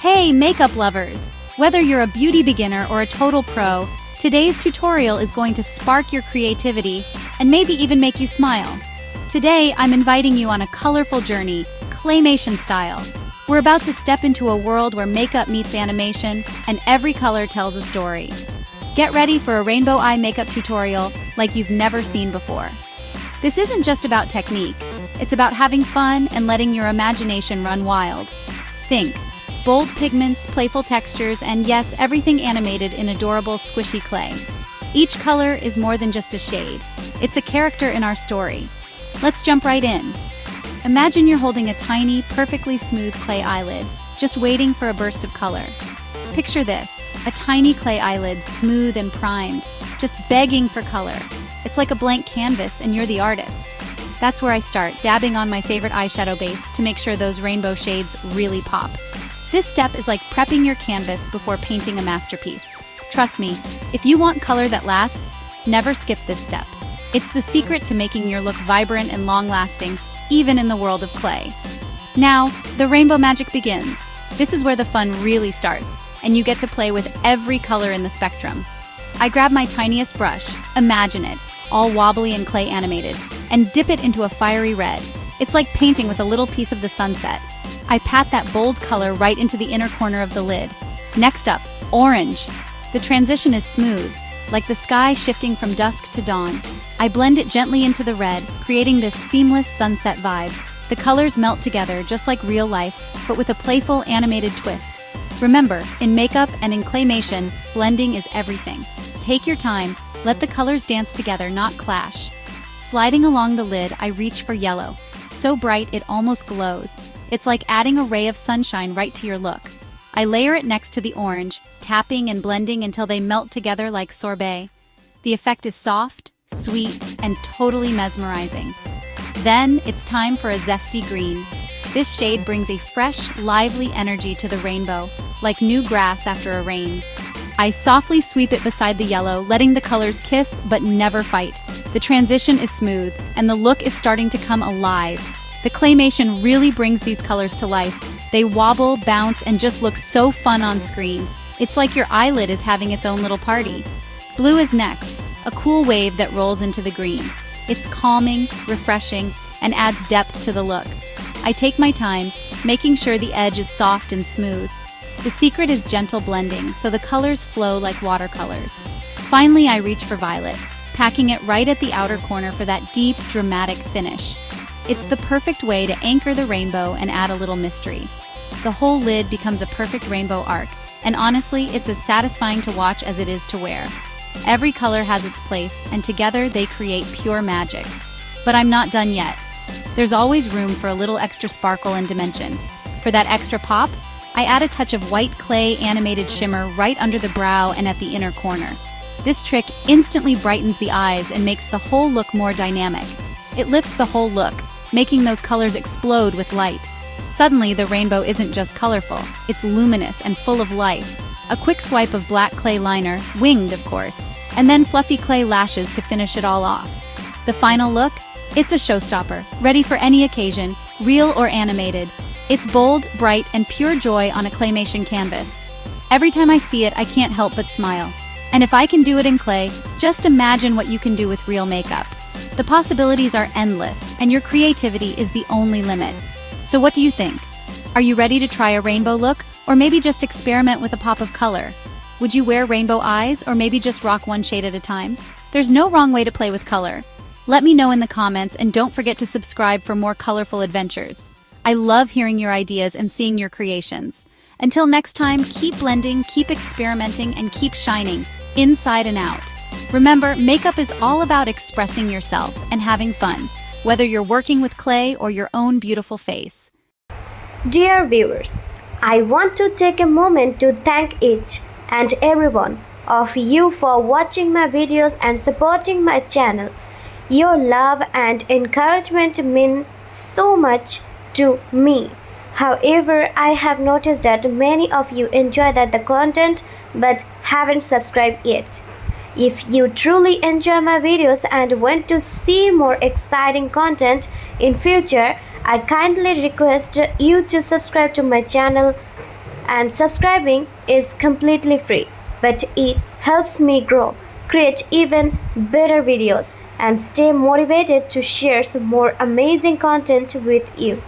Hey, makeup lovers! Whether you're a beauty beginner or a total pro, today's tutorial is going to spark your creativity and maybe even make you smile. Today, I'm inviting you on a colorful journey, claymation style. We're about to step into a world where makeup meets animation and every color tells a story. Get ready for a rainbow eye makeup tutorial like you've never seen before. This isn't just about technique, it's about having fun and letting your imagination run wild. Think. Bold pigments, playful textures, and yes, everything animated in adorable, squishy clay. Each color is more than just a shade. It's a character in our story. Let's jump right in. Imagine you're holding a tiny, perfectly smooth clay eyelid, just waiting for a burst of color. Picture this, a tiny clay eyelid, smooth and primed, just begging for color. It's like a blank canvas and you're the artist. That's where I start, dabbing on my favorite eyeshadow base to make sure those rainbow shades really pop. This step is like prepping your canvas before painting a masterpiece. Trust me, if you want color that lasts, never skip this step. It's the secret to making your look vibrant and long-lasting, even in the world of clay. Now, the rainbow magic begins. This is where the fun really starts, and you get to play with every color in the spectrum. I grab my tiniest brush, imagine it, all wobbly and clay animated, and dip it into a fiery red. It's like painting with a little piece of the sunset. I pat that bold color right into the inner corner of the lid. Next up, orange. The transition is smooth, like the sky shifting from dusk to dawn. I blend it gently into the red, creating this seamless sunset vibe. The colors melt together just like real life, but with a playful, animated twist. Remember, in makeup and in claymation, blending is everything. Take your time, let the colors dance together, not clash. Sliding along the lid, I reach for yellow. So bright it almost glows. It's like adding a ray of sunshine right to your look. I layer it next to the orange, tapping and blending until they melt together like sorbet. The effect is soft, sweet, and totally mesmerizing. Then it's time for a zesty green. This shade brings a fresh, lively energy to the rainbow, like new grass after a rain. I softly sweep it beside the yellow, letting the colors kiss but never fight. The transition is smooth, and the look is starting to come alive. The claymation really brings these colors to life. They wobble, bounce, and just look so fun on screen. It's like your eyelid is having its own little party. Blue is next, a cool wave that rolls into the green. It's calming, refreshing, and adds depth to the look. I take my time, making sure the edge is soft and smooth. The secret is gentle blending, so the colors flow like watercolors. Finally, I reach for violet, packing it right at the outer corner for that deep, dramatic finish. It's the perfect way to anchor the rainbow and add a little mystery. The whole lid becomes a perfect rainbow arc, and honestly, it's as satisfying to watch as it is to wear. Every color has its place, and together they create pure magic. But I'm not done yet. There's always room for a little extra sparkle and dimension. For that extra pop, I add a touch of white clay animated shimmer right under the brow and at the inner corner. This trick instantly brightens the eyes and makes the whole look more dynamic. It lifts the whole look, making those colors explode with light. Suddenly, the rainbow isn't just colorful, it's luminous and full of life. A quick swipe of black clay liner, winged of course, and then fluffy clay lashes to finish it all off. The final look? It's a showstopper, ready for any occasion, real or animated. It's bold, bright, and pure joy on a claymation canvas. Every time I see it, I can't help but smile. And if I can do it in clay, just imagine what you can do with real makeup. The possibilities are endless, and your creativity is the only limit. So what do you think? Are you ready to try a rainbow look, or maybe just experiment with a pop of color? Would you wear rainbow eyes, or maybe just rock one shade at a time? There's no wrong way to play with color. Let me know in the comments, and don't forget to subscribe for more colorful adventures. I love hearing your ideas and seeing your creations. Until next time, keep blending, keep experimenting, and keep shining, inside and out. Remember, makeup is all about expressing yourself and having fun, whether you're working with clay or your own beautiful face. Dear viewers, I want to take a moment to thank each and every one of you for watching my videos and supporting my channel. Your love and encouragement mean so much to me. However, I have noticed that many of you enjoy the content but haven't subscribed yet. If you truly enjoy my videos and want to see more exciting content in future, I kindly request you to subscribe to my channel and subscribing is completely free, but it helps me grow, create even better videos, and stay motivated to share some more amazing content with you.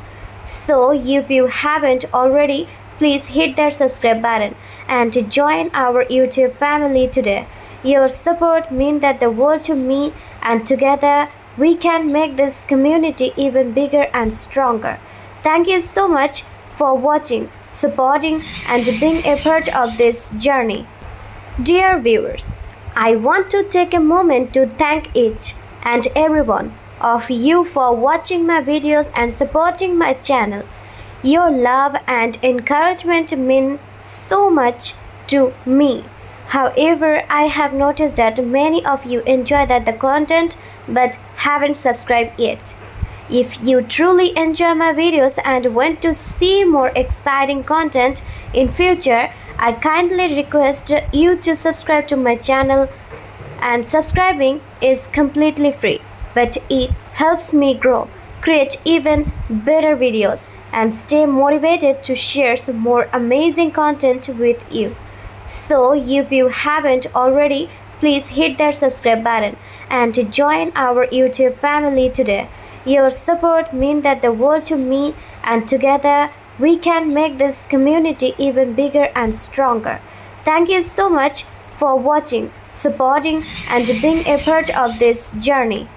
So, if you haven't already, please hit that subscribe button and join our YouTube family today. Your support means that the world to me, and together we can make this community even bigger and stronger. Thank you so much for watching, supporting, and being a part of this journey. Dear viewers, I want to take a moment to thank each and every one of you for watching my videos and supporting my channel. Your love and encouragement mean so much to me. However, I have noticed that many of you enjoy the content but haven't subscribed yet. If you truly enjoy my videos and want to see more exciting content in future, I kindly request you to subscribe to my channel, and subscribing is completely free, but it helps me grow, create even better videos, and stay motivated to share some more amazing content with you. So, if you haven't already, please hit that subscribe button and join our YouTube family today. Your support means that the world to me, and together we can make this community even bigger and stronger. Thank you so much for watching, supporting, and being a part of this journey.